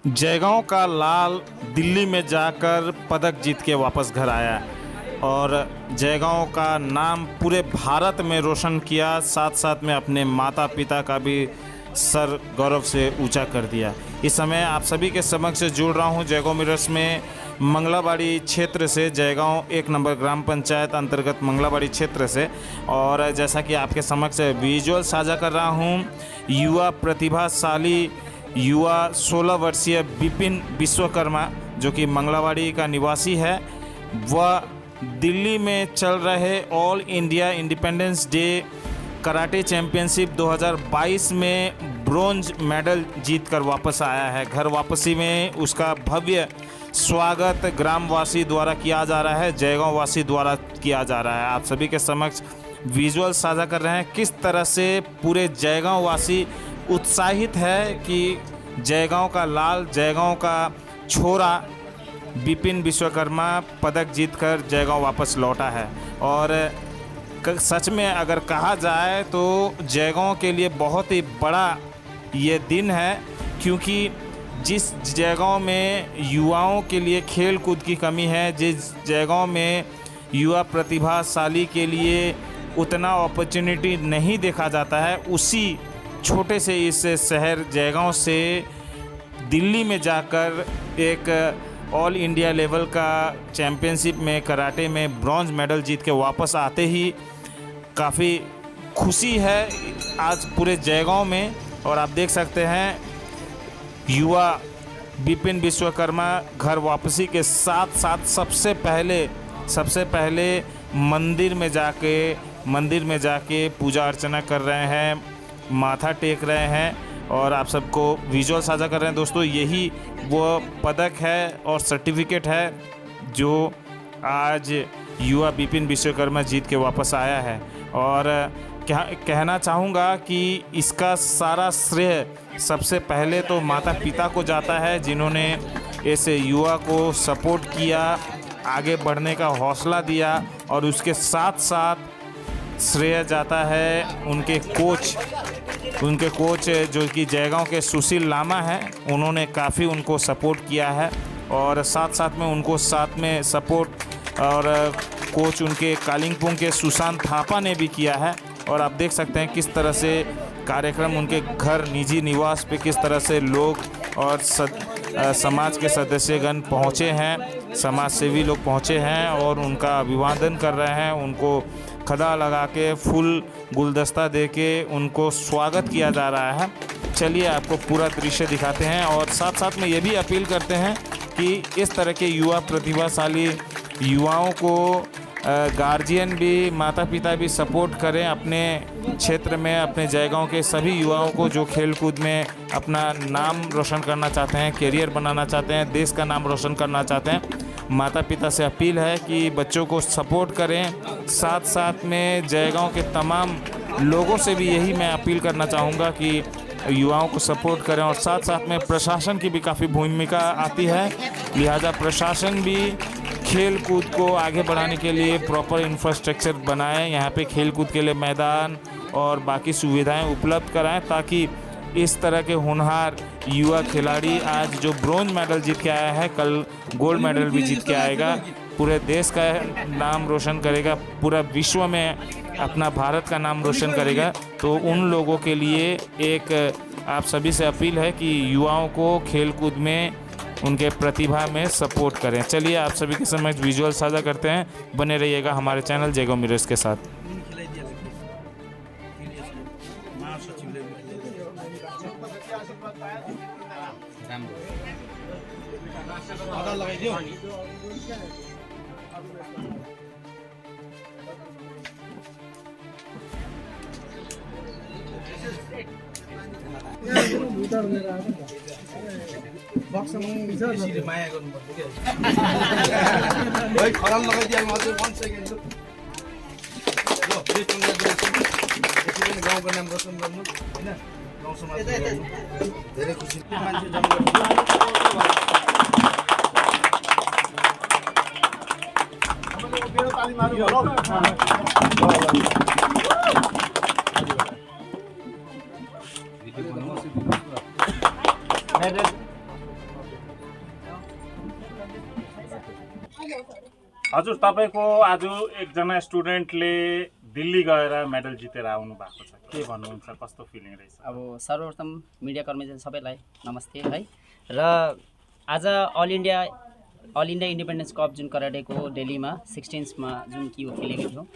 जयगांव का लाल दिल्ली में जाकर पदक जीत के वापस घर आया और जयगांव का नाम पूरे भारत में रोशन किया, साथ साथ में अपने माता पिता का भी सर गौरव से ऊंचा कर दिया। इस समय आप सभी के समक्ष जुड़ रहा हूं जयगांव मिरर्स में मंगलाबाड़ी क्षेत्र से, जयगांव 1 नंबर ग्राम पंचायत अंतर्गत मंगलाबाड़ी क्षेत्र से। और जैसा कि आपके समक्ष विजुअल साझा कर रहा हूं, युवा प्रतिभाशाली युवा 16 वर्षीय विपिन विश्वकर्मा जो कि मंगलाबाड़ी का निवासी है, वह दिल्ली में चल रहे all India independence day karate championship 2022 में ब्रॉन्ज मेडल जीतकर वापस आया है। घर वापसी में उसका भव्य स्वागत ग्रामवासी द्वारा किया जा रहा है, जयगांव वासी द्वारा किया जा रहा है। आप सभी के समक्ष विजुअल साझा कर रहे हैं किस तरह से पूरे जयगांव वासी उत्साहित है कि जयगांव का लाल, जयगांव का छोरा विपिन विश्वकर्मा पदक जीतकर जयगांव वापस लौटा है। और सच में अगर कहा जाए तो जयगांव के लिए बहुत ही बड़ा ये दिन है, क्योंकि जिस जयगांव में युवाओं के लिए खेल कूद की कमी है, जिस जयगांव में युवा प्रतिभाशाली के लिए उतना अपॉर्चुनिटी नहीं देखा जाता है, उसी छोटे से इस शहर जयगांव से दिल्ली में जाकर एक ऑल इंडिया लेवल का चैम्पियनशिप में कराटे में ब्रॉन्ज मेडल जीत के वापस आते ही काफ़ी खुशी है आज पूरे जयगांव में। और आप देख सकते हैं युवा विपिन विश्वकर्मा घर वापसी के साथ साथ सबसे पहले मंदिर में जाके पूजा अर्चना कर रहे हैं, माथा टेक रहे हैं। और आप सबको विजुअल साझा कर रहे हैं दोस्तों, यही वो पदक है और सर्टिफिकेट है जो आज युवा विपिन विश्वकर्मा जीत के वापस आया है। और कहना चाहूँगा कि इसका सारा श्रेय सबसे पहले तो माता पिता को जाता है, जिन्होंने ऐसे युवा को सपोर्ट किया, आगे बढ़ने का हौसला दिया। और उसके साथ साथ श्रेय जाता है उनके कोच जो कि जयगांव के सुशील लामा हैं, उन्होंने काफ़ी उनको सपोर्ट किया है। और साथ में उनको सपोर्ट और कोच उनके कालिंगपोंग के सुशांत थापा ने भी किया है। और आप देख सकते हैं किस तरह से कार्यक्रम उनके घर निजी निवास पे किस तरह से लोग और समाज के सदस्यगण पहुँचे हैं, समाज सेवी लोग पहुँचे हैं और उनका अभिवादन कर रहे हैं। उनको खड़ा लगा के फूल गुलदस्ता दे के उनको स्वागत किया जा रहा है। चलिए आपको पूरा दृश्य दिखाते हैं और साथ में ये भी अपील करते हैं कि इस तरह के युवा प्रतिभाशाली युवाओं को गार्जियन भी, माता पिता भी सपोर्ट करें अपने क्षेत्र में, अपने जयगांव के सभी युवाओं को जो खेल कूद में अपना नाम रोशन करना चाहते हैं, करियर बनाना चाहते हैं, देश का नाम रोशन करना चाहते हैं। माता पिता से अपील है कि बच्चों को सपोर्ट करें। साथ में जयगांव के तमाम लोगों से भी यही मैं अपील करना चाहूँगा कि युवाओं को सपोर्ट करें। और साथ में प्रशासन की भी काफ़ी भूमिका आती है, लिहाजा प्रशासन भी खेल कूद को आगे बढ़ाने के लिए प्रॉपर इंफ्रास्ट्रक्चर बनाएं, यहाँ पे खेल कूद के लिए मैदान और बाकी सुविधाएं उपलब्ध कराएं, ताकि इस तरह के होनहार युवा खिलाड़ी आज जो ब्रॉन्ज मेडल जीत के आया है, कल गोल्ड मेडल भी जीत के आएगा, पूरे देश का नाम रोशन करेगा, पूरा विश्व में अपना भारत का नाम रोशन करेगा। तो उन लोगों के लिए एक आप सभी से अपील है कि युवाओं को खेल कूद में, उनके प्रतिभा में सपोर्ट करें। चलिए आप सभी के समक्ष विजुअल साझा करते हैं, बने रहिएगा हमारे चैनल जयगांव मिरर्स के साथ। माया गर्नुपर्छ क्या खराल लगाइदिए मात्रै 1 सेकेन्ड ल गाउँको नाम रोशन गर्नु हैन, गाउँ समाज धेरै खुसी मान्छे जम्मा हजुर तपाईँको आज एकजना स्टुडेन्टले दिल्ली गएर मेडल जितेर आउनु भएको छ, के भन्नुहुन्छ, कस्तो फिलिङ रहेछ? अब सर्वप्रथम मिडियाकर्मी सबैलाई नमस्ते है। र आज अल इन्डिया इन्डिपेन्डेन्स कप जुन कराटेको दिल्लीमा 16मा जुन कि खेलेको थियौँ,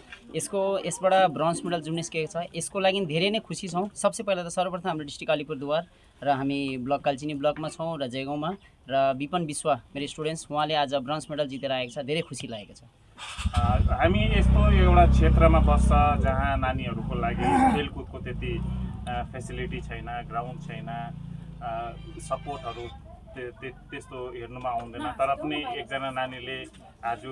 यसबाट ब्रोन्ज मेडल जुन निस्केको छ, यसको लागि धेरै नै खुसी छौँ। सबसे पहिला त सर्वप्रथम हाम्रो डिस्ट्रिक्ट अलिपुरद्वार र हामी ब्लक कालचिनी ब्लकमा छौँ र जयगाउँमा, र विपन विश्व मेरो स्टुडेन्ट्स, उहाँले आज ब्रोन्ज मेडल जितेर आएको छ, धेरै खुसी लागेको छ। हामी यस्तो एउटा क्षेत्रमा बस्छ जहाँ नानीहरूको लागि खेलकुदको त्यति फेसिलिटी छैन, ग्राउन्ड छैन, सपोर्टहरू त्यस्तो हेर्नुमा आउँदैन, तर पनि एकजना नानीले आज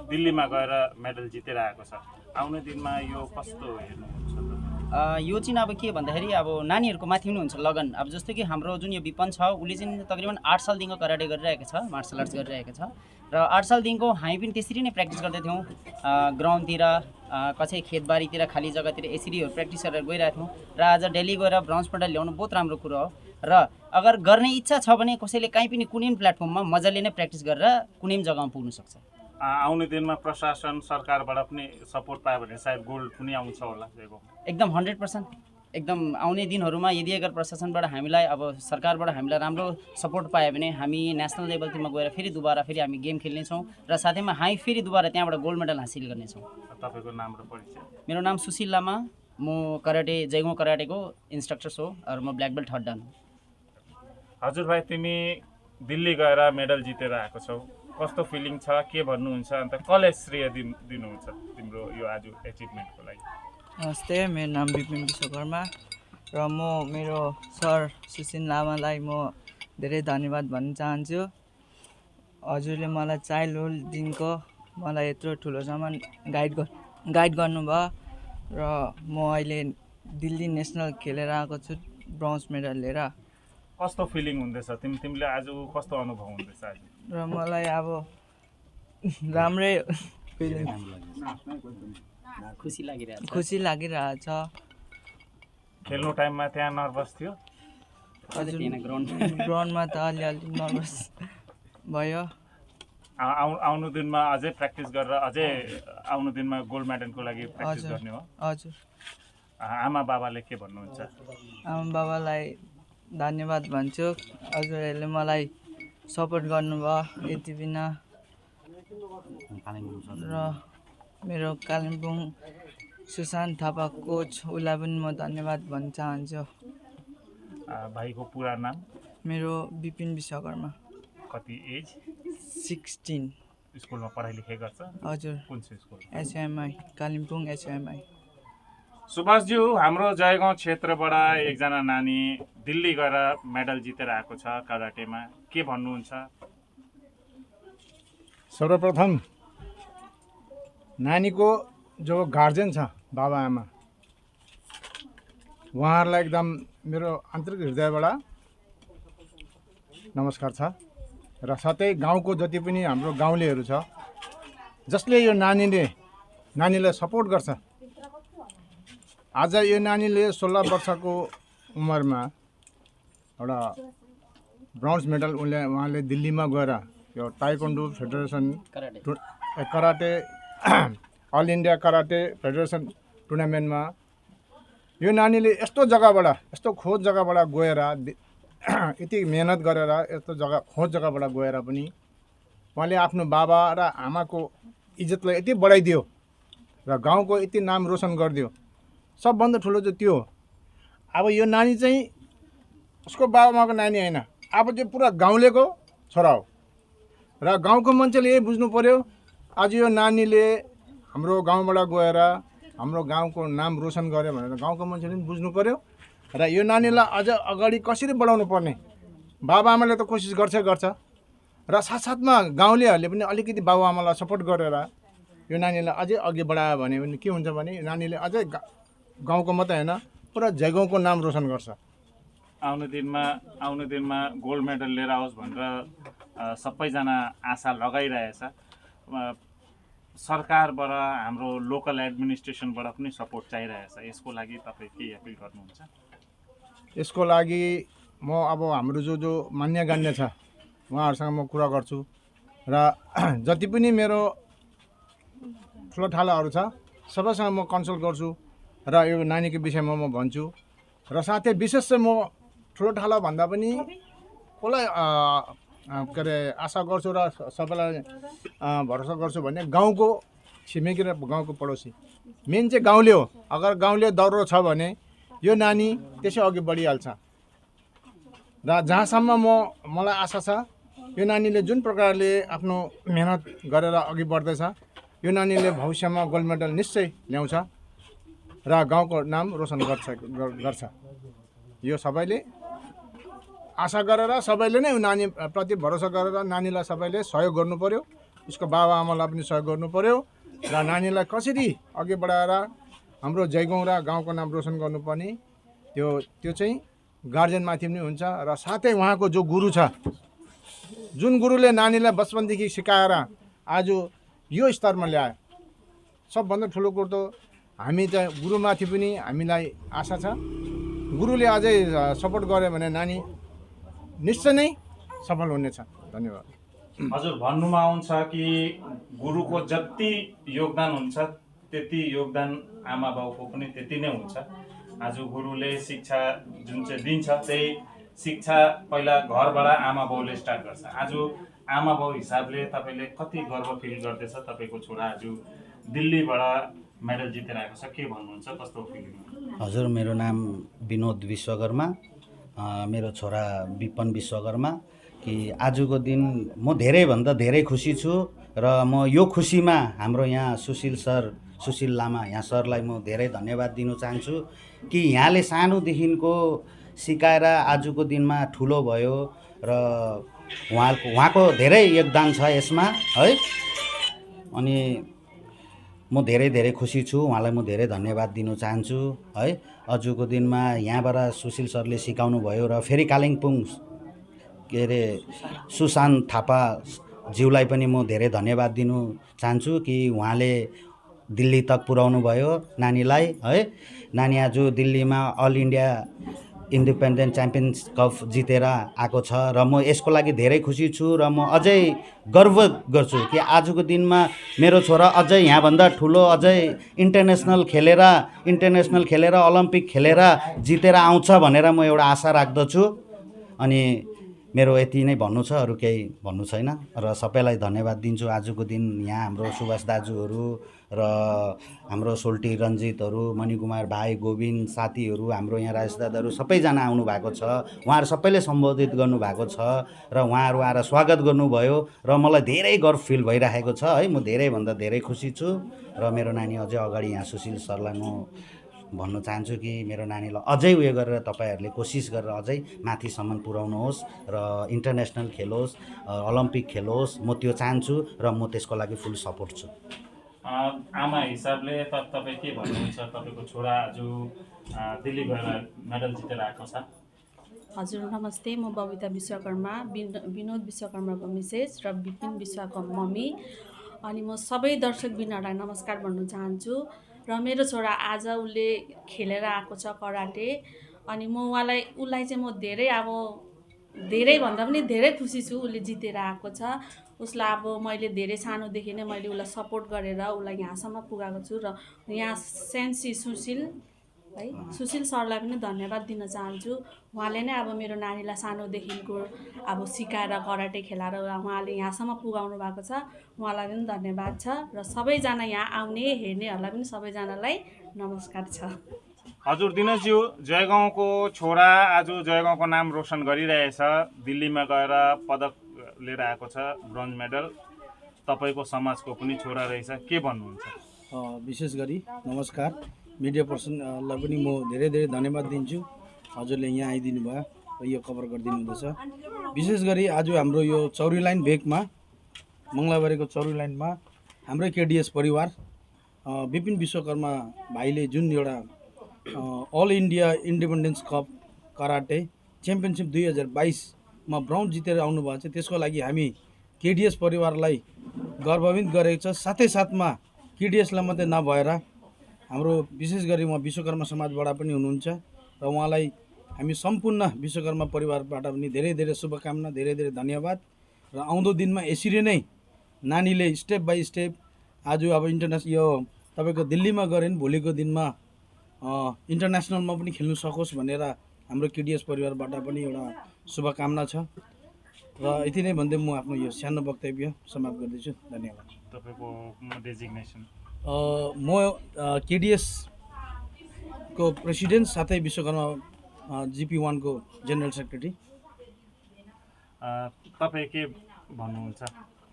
दिल्लीमा गएर मेडल जितेर आएको छ। आउने दिनमा यो कस्तो हेर्नुहुन्छ? यो चाहिँ अब के भन्दाखेरि अब नानीहरूको माथि पनि हुन्छ लगन। अब जस्तो कि हाम्रो जुन यो विपन छ, उसले चाहिँ तकरिबन 8 सालदेखिको कराटे गरिरहेको छ, मार्सल आर्ट्स गरिरहेको छ, र 8 सालदेखिको हामी पनि त्यसरी नै प्र्याक्टिस गर्दै थियौँ। ग्राउन्डतिर, कसै खेतबारीतिर, खाली जग्गातिर यसरी प्र्याक्टिस गरेर गइरहेको थियौँ, र आज दिल्ली गएर ब्रोन्ज मेडल ल्याउनु बहुत राम्रो कुरो हो। र अगर गर्ने इच्छा छ भने कसैले काहीँ पनि कुनै पनि प्लेटफर्ममा मजाले नै प्र्याक्टिस गरेर कुनै पनि जग्गामा पुग्न सक्छ। आउने दिनमा प्रशासन सरकारबाट पनि सपोर्ट पायो भने सायद गोल्ड पनि आउँछ होला। एकदम 100% एकदम आउने दिनहरूमा यदि अगर प्रशासनबाट हामीलाई, अब सरकारबाट हामीलाई राम्रो सपोर्ट पायो भने हामी नेसनल लेभलतिर गएर फेरि हामी गेम खेल्नेछौँ, र साथैमा हामी फेरि दुबारा त्यहाँबाट गोल्ड मेडल हासिल गर्नेछौँ। तपाईँको नाम र परिचय? मेरो नाम सुशील लामा, म कराटे जयगाउँ कराटेको इन्स्ट्रक्टर हो, र म ब्ल्याक बेल्ट 3rd डान। हजुर भाइ, तिमी दिल्ली गएर मेडल जितेर आएको छौ, कस्तो फिलिङ छ, के भन्नुहुन्छ, अन्त कसले श्रेय दिनुहुन्छ तिम्रो यो आज एचिभमेन्टको लागि? नमस्ते, मेरो नाम विपिन विश्वकर्मा र म मेरो सर सुशील लामालाई म धेरै धन्यवाद भन्न चाहन्छु। हजुरले मलाई चाइल्डहुडदेखिको मलाई यत्रो ठुलोसम्म गाइड गर्नुभयो, र म अहिले दिल्ली नेसनल खेलेर आएको छु ब्रोन्ज मेडल लिएर। कस्तो फिलिङ हुँदैछ तिमीले आज, कस्तो अनुभव हुँदैछ आज? र मलाई अब राम्रै फिलिङ, खुसी लागिरहेछ। खेल्नु टाइममा त्यहाँ नर्भस थियो? हजुर, ग्राउन्डमा त अलिअलि नर्भस भयो। आउनु दिनमा अझै प्र्याक्टिस गरेर आउनु दिनमा गोल्ड मेडलको लागि प्र्याक्टिस गर्ने हो? हजुर। आमा बाबाले के भन्नुहुन्छ? आमा बाबालाई धन्यवाद भन्छु, हजुरहरूले मलाई सपोर्ट गर्नुभयो यति बिना। र मेरो कालिम्पोङ सुशान्त थापा कोच, उसलाई पनि म धन्यवाद भन्न चाहन्छु। भाइको पुरा नाम? मेरो विपिन विश्वकर्मा। कति एज? 16। स्कुलमा पढाइ लेखाइ गर्छ? हजुर। कुन चाहिँ स्कुल? S M I, Kalimpong S M I. सुभाषज्यू, हाम्रो जयगाउँ क्षेत्रबाट एकजना नानी दिल्ली गएर मेडल जितेर आएको छ कराटेमा, के भन्नुहुन्छ? सर्वप्रथम नानीको जो गार्जेन छ, बाबा आमा, उहाँहरूलाई एकदम मेरो आन्तरिक हृदयबाट नमस्कार छ। र साथै गाउँको जति पनि हाम्रो गाउँलेहरू छ जसले यो नानीलाई सपोर्ट गर्छ। आज यो नानीले 16 वर्षको उमेरमा एउटा ब्रोन्ज मेडल उहाँले दिल्लीमा गएर यो taekwondo federation karate all India karate federation टुर्नामेन्टमा यो नानीले यस्तो जग्गाबाट, यस्तो खोज जग्गाबाट गएर, यति मेहनत गरेर यस्तो खोज जग्गाबाट गएर पनि उहाँले आफ्नो बाबा र आमाको इज्जतलाई यति बढाइदियो र गाउँको यति नाम रोशन गरिदियो। सबभन्दा ठुलो चाहिँ त्यो हो। अब यो नानी चाहिँ उसको बाबा आमाको नानी होइन, अब चाहिँ पुरा गाउँलेको छोरा हो, र गाउँको मान्छेले यही बुझ्नु पर्यो। आज यो नानीले हाम्रो गाउँबाट गएर हाम्रो गाउँको नाम रोशन गर्यो भनेर गाउँको मान्छेले पनि बुझ्नु पर्यो, र यो नानीलाई अझ अगाडि कसरी बढाउनु पर्ने बाबा आमाले त कोसिस गर्छ, र साथसाथमा गाउँलेहरूले पनि अलिकति बाबा आमालाई सपोर्ट गरेर यो नानीलाई अझै अघि बढायो भने के हुन्छ भने नानीले अझै गाउँको मात्रै होइन पुरा जयगाउँको नाम रोशन गर्छ। आउने दिनमा गोल्ड मेडल लिएर आओस् भनेर सबैजना आशा लगाइरहेछ। सरकारबाट, हाम्रो लोकल एडमिनिस्ट्रेसनबाट पनि सपोर्ट चाहिरहेछ। यसको लागि तपाईँ के अपिल गर्नुहुन्छ? यसको लागि म अब हाम्रो जो मान्यगण्य छ उहाँहरूसँग म कुरा गर्छु, र जति पनि मेरो ठुलोठालाहरू छ सबैसँग म कन्सल्ट गर्छु र यो नानीको विषयमा म भन्छु र साथै विशेष चाहिँ म ठुलोठाला भन्दा पनि कसलाई के अरे आशा गर्छु र सबैलाई भरोसा गर्छु भने गाउँको छिमेकी र गाउँको पडोसी मेन चाहिँ गाउँले हो। अगर गाउँले दौरो छ भने यो नानी त्यसै अघि बढिहाल्छ र जहाँसम्म मलाई आशा छ यो नानीले जुन प्रकारले आफ्नो मेहनत गरेर अघि बढ्दैछ यो नानीले भविष्यमा गोल्ड मेडल निश्चय ल्याउँछ र गाउँको नाम रोशन गर्छ। यो सबैले आशा गरेर सबैले नै नानीप्रति भरोसा गरेर नानीलाई सबैले सहयोग गर्नु पर्यो, उसको बाबा आमालाई पनि सहयोग गर्नु पर्यो र नानीलाई कसरी अघि बढाएर हाम्रो जयगाउँ र गाउँको नाम रोशन गर्नुपर्ने त्यो चाहिँ गार्जेनमाथि पनि हुन्छ र साथै उहाँको जो गुरु छ, जुन गुरुले नानीलाई बचपनदेखि सिकाएर आज यो स्तरमा ल्यायो। सबभन्दा ठुलो कुरो त हामी चाहिँ गुरुमाथि पनि हामीलाई आशा छ। गुरुले अझै सपोर्ट गर्यो भने नानी निश्चय नै सफल हुनेछ। धन्यवाद। हजुर, भन्नुमा आउँछ कि गुरुको जति योगदान हुन्छ त्यति योगदान आमा बाउको पनि त्यति नै हुन्छ। आज गुरुले शिक्षा जुन चाहिँ दिन्छ त्यही शिक्षा पहिला घरबाट आमा बाउले स्टार्ट गर्छ। आज आमा बाउ हिसाबले तपाईँले कति गर्व फिल गर्दैछ? तपाईँको छोरा आज दिल्लीबाट मेडल जितेर आएको छ, के भन्नुहुन्छ, कस्तो फिलिङ? हजुर, मेरो नाम विनोद विश्वकर्मा, मेरो छोरा विपन विश्वकर्मा। कि आजको दिन म धेरैभन्दा धेरै खुसी छु र म यो खुसीमा हाम्रो यहाँ सुशील लामा यहाँ सरलाई म धेरै धन्यवाद दिन चाहन्छु कि यहाँले सानोदेखिको सिकाएर आजको दिनमा ठुलो भयो र उहाँको धेरै योगदान छ यसमा है। अनि म धेरै खुसी छु, उहाँलाई म धेरै धन्यवाद दिन चाहन्छु है। आजको दिनमा यहाँबाट सुशील सरले सिकाउनु भयो र फेरि कालिम्पोङ के अरे सुशान्त थापा ज्यूलाई पनि म धेरै धन्यवाद दिन चाहन्छु कि उहाँले दिल्ली तक पुर्याउनु भयो नानीलाई है। नानी आज दिल्लीमा all India independent champions cup जितेर आएको छ र म यसको लागि धेरै खुसी छु र म अझै गर्व गर्छु कि आजको दिनमा मेरो छोरा अझै यहाँभन्दा ठुलो अझै इन्टरनेसनल खेलेर ओलम्पिक खेलेर जितेर आउँछ भनेर म एउटा आशा राख्दछु। अनि मेरो यति नै भन्नु छ, अरू केही भन्नु छैन र सबैलाई धन्यवाद दिन्छु। आजको दिन यहाँ हाम्रो सुभाष दाजुहरू र हाम्रो सोल्टी रञ्जितहरू, मणिकुमार भाइ, गोविन्द साथीहरू, हाम्रो यहाँ राजेश दादाहरू सबैजना आउनु भएको छ। उहाँहरू सबैले सम्बोधित गर्नुभएको छ र उहाँहरू आएर स्वागत गर्नुभयो र मलाई धेरै गर्व फिल भइरहेको छ है। म धेरैभन्दा धेरै खुसी छु र मेरो नानी अझै अगाडि यहाँ सुशील सरलाई म भन्न चाहन्छु कि मेरो नानीलाई अझै उयो गरेर तपाईँहरूले कोसिस गरेर अझै माथिसम्म पुर्याउनुहोस् र इन्टरनेसनल खेलोस्, ओलम्पिक खेलोस्, म त्यो चाहन्छु र म त्यसको लागि फुल सपोर्ट छु। आमा हिसाबले तपाईँ के भन्नुहुन्छ? तपाईँको छोरा आज दिल्ली गएर मेडल जितेर आएको छ। हजुर नमस्ते, म बबिता विश्वकर्मा, विनोद विश्वकर्माको मिसेस र विपिन विश्वको मम्मी। अनि म सबै दर्शकबिनहरूलाई नमस्कार भन्न चाहन्छु। र मेरो छोरा आज उसले खेलेर आएको छ कराटे। अनि म उसलाई चाहिँ म धेरैभन्दा पनि धेरै खुसी छु। उसले जितेर आएको छ। उसलाई अब मैले धेरै सानोदेखि नै मैले उसलाई सपोर्ट गरेर उसलाई यहाँसम्म पुगाएको छु र यहाँ सेन्सी सुशील सरलाई पनि धन्यवाद दिन चाहन्छु। उहाँले नै अब मेरो नानीलाई सानोदेखिको अब सिकाएर कराटे खेलाएर उहाँले यहाँसम्म पुगाउनु भएको छ। उहाँलाई पनि धन्यवाद छ र सबैजना यहाँ आउने हेर्नेहरूलाई पनि सबैजनालाई नमस्कार छ। हजुर, दिनेशज्यू, जयगाउँको छोरा आज जयगाउँको नाम रोशन गरिरहेछ, दिल्लीमा गएर पदक लिएर आएको छ, ब्रोन्ज मेडल। तपाईँको समाजको पनि छोरा रहेछ, के भन्नुहुन्छ? विशेष गरी नमस्कार, मिडिया पर्सनलाई पनि म धेरै धन्यवाद दिन्छु। हजुरले यहाँ आइदिनु भयो र यो कभर गरिदिनु हुँदैछ। विशेष गरी आज हाम्रो यो चौरी लाइन भेकमा, मङ्गलाबारीको चौरी लाइनमा हाम्रै केडिएस परिवार विपिन विश्वकर्मा भाइले जुन एउटा all India independence cup karate championship 2022मा ब्राउन्ज जितेर आउनुभएको छ, त्यसको लागि हामी केडिएस परिवारलाई गर्वन्वित गरेको छ। साथमा केडिएसलाई मात्रै नभएर हाम्रो विशेष गरी उहाँ विश्वकर्मा समाजबाट पनि हुनुहुन्छ र उहाँलाई हामी सम्पूर्ण विश्वकर्मा परिवारबाट पनि धेरै शुभकामना, धेरै धन्यवाद। र आउँदो दिनमा यसरी नै नानीले स्टेप बाई स्टेप आज अब इन्टरनेसनल यो तपाईँको दिल्लीमा गऱ्यो भने भोलिको दिनमा इन्टरनेसनलमा पनि खेल्नु सकोस् भनेर हाम्रो केडिएस परिवारबाट पनि एउटा शुभकामना छ र यति नै भन्दै म आफ्नो यो सानो वक्तव्य समाप्त गर्दैछु। धन्यवाद। तपाईँको डेजिग्नेसन? म केडिएस को प्रेसिडेन्ट साथै विश्वकर्मा GP1 को जेनरल सेक्रेटरी। तपाईँ के भन्नुहुन्छ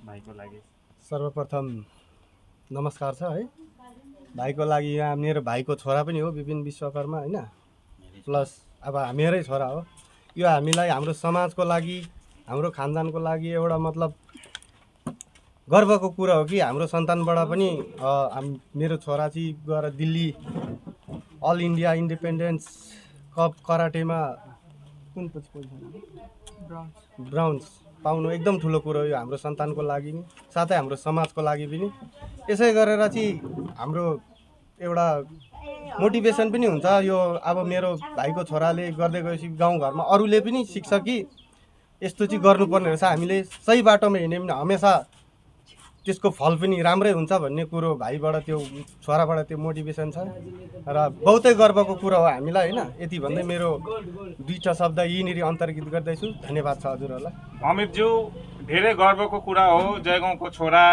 भाइको लागि? सर्वप्रथम नमस्कार छ है। भाइको लागि यहाँ मेरो भाइको छोरा पनि हो विपिन विश्वकर्मा होइन, प्लस अब मेरै छोरा हो। यो हामीलाई हाम्रो समाजको लागि हाम्रो खानदानको लागि एउटा मतलब गर्वको कुरा हो कि हाम्रो सन्तानबाट पनि मेरो छोरा चाहिँ गएर Delhi all India independence cup कराटेमा कुन ब्राउन्ज पाउनु एकदम ठुलो कुरो हो यो हाम्रो सन्तानको लागि नि साथै हाम्रो समाजको लागि पनि। यसै गरेर चाहिँ हाम्रो एउटा मोटिभेसन पनि हुन्छ। यो अब मेरो भाइको छोराले गर्दै गएपछि गाउँघरमा अरूले पनि सिक्छ कि यस्तो चाहिँ गर्नुपर्ने रहेछ, हामीले सही बाटोमा हिँड्यो भने हमेसा त्यसको फल पनि राम्रै हुन्छ भन्ने कुरो भाइबाट त्यो छोराबाट त्यो मोटिभेसन छ र बहुतै गर्वको कुरा हो हामीलाई होइन। यति भन्दै मेरो दुईवटा शब्द यहीँनिर अन्तर्गत गर्दैछु। धन्यवाद छ हजुरहरूलाई। अमितज्यू, धेरै गर्वको कुरा हो, जयगाउँको छोरा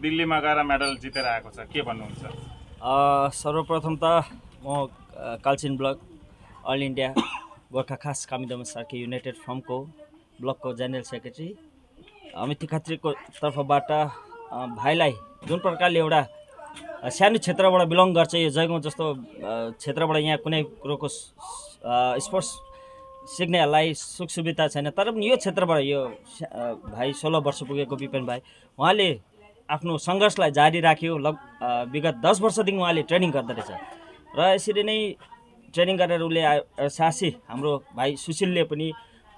दिल्लीमा गएर मेडल जितेर आएको छ, के भन्नुहुन्छ? सर्वप्रथम त म Kalchini block all India Gorkha खास कामिदम सार्की युनाइटेड फ्रमको ब्लकको जेनरल सेक्रेटरी अमित खत्रीको तर्फबाट भाइलाई जुन प्रकारले एउटा सानो क्षेत्रबाट बिलङ गर्छ, यो जयगाउँ जस्तो क्षेत्रबाट यहाँ कुनै कुरोको स्पोर्ट्स सिक्नेहरूलाई सुख सुविधा छैन, तर पनि यो क्षेत्रबाट यो भाइ 16 वर्ष पुगेको विपिन भाइ उहाँले आफ्नो सङ्घर्षलाई जारी राख्यो। विगत 10 वर्षदेखि उहाँले ट्रेनिङ गर्दै रहेछ र यसरी नै ट्रेनिङ गरेर उसले साहसी हाम्रो भाइ सुशीलले पनि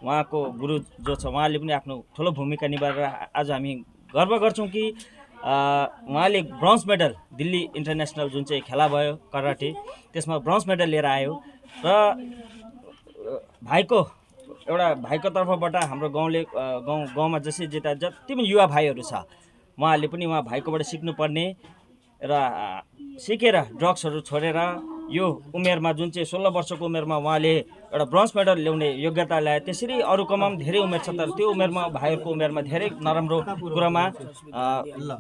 उहाँको गुरु जो छ उहाँले पनि आफ्नो ठुलो भूमिका निभाएर आज हामी गर्व गर्छौँ कि उहाँले ब्रोन्ज मेडल दिल्ली इन्टरनेसनल जुन चाहिँ खेला भयो कराटे त्यसमा ब्रोन्ज मेडल लिएर आयो र भाइको तर्फबाट हाम्रो गाउँमा जसरी जिता जति पनि युवा भाइहरू छ उहाँहरूले पनि उहाँ भाइकोबाट सिक्नुपर्ने र सिकेर ड्रग्सहरू छोडेर यो उमेरमा जुन चाहिँ 16 वर्षको उमेरमा उहाँले एउटा ब्रोन्ज मेडल ल्याउने योग्यता ल्याए। त्यसरी अरूकोमा पनि धेरै उमेर छ, तर त्यो उमेरमा भाइहरूको उमेरमा धेरै नराम्रो कुरामा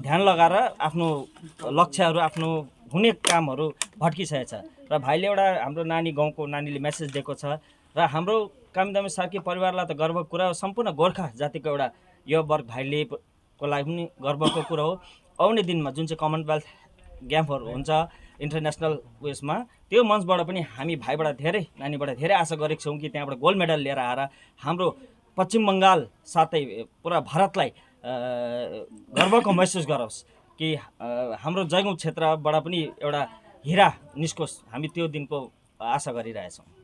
ध्यान लगाएर आफ्नो लक्ष्यहरू आफ्नो हुने कामहरू भट्किसकेको छ र भाइले एउटा हाम्रो गाउँको नानीले मेसेज दिएको छ र हाम्रो कामिदामी सार्की परिवारलाई त गर्वको कुरा हो, सम्पूर्ण गोर्खा जातिको एउटा यो वर्ग भाइले को लागि पनि गर्वको कुरा हो। आउने दिनमा जुन चाहिँ कमनवेल्थ गेमहरू हुन्छ इन्टरनेसनल उयसमा त्यो मञ्चबाट पनि हामी भाइबाट नानीबाट धेरै आशा गरेको छौँ कि त्यहाँबाट गोल्ड मेडल लिएर आएर हाम्रो पश्चिम बङ्गाल साथै पुरा भारतलाई गर्वको महसुस गरोस् कि हाम्रो जयगाउँ क्षेत्रबाट पनि एउटा हिरा निस्कोस्। हामी त्यो दिनको आशा गरिरहेछौँ।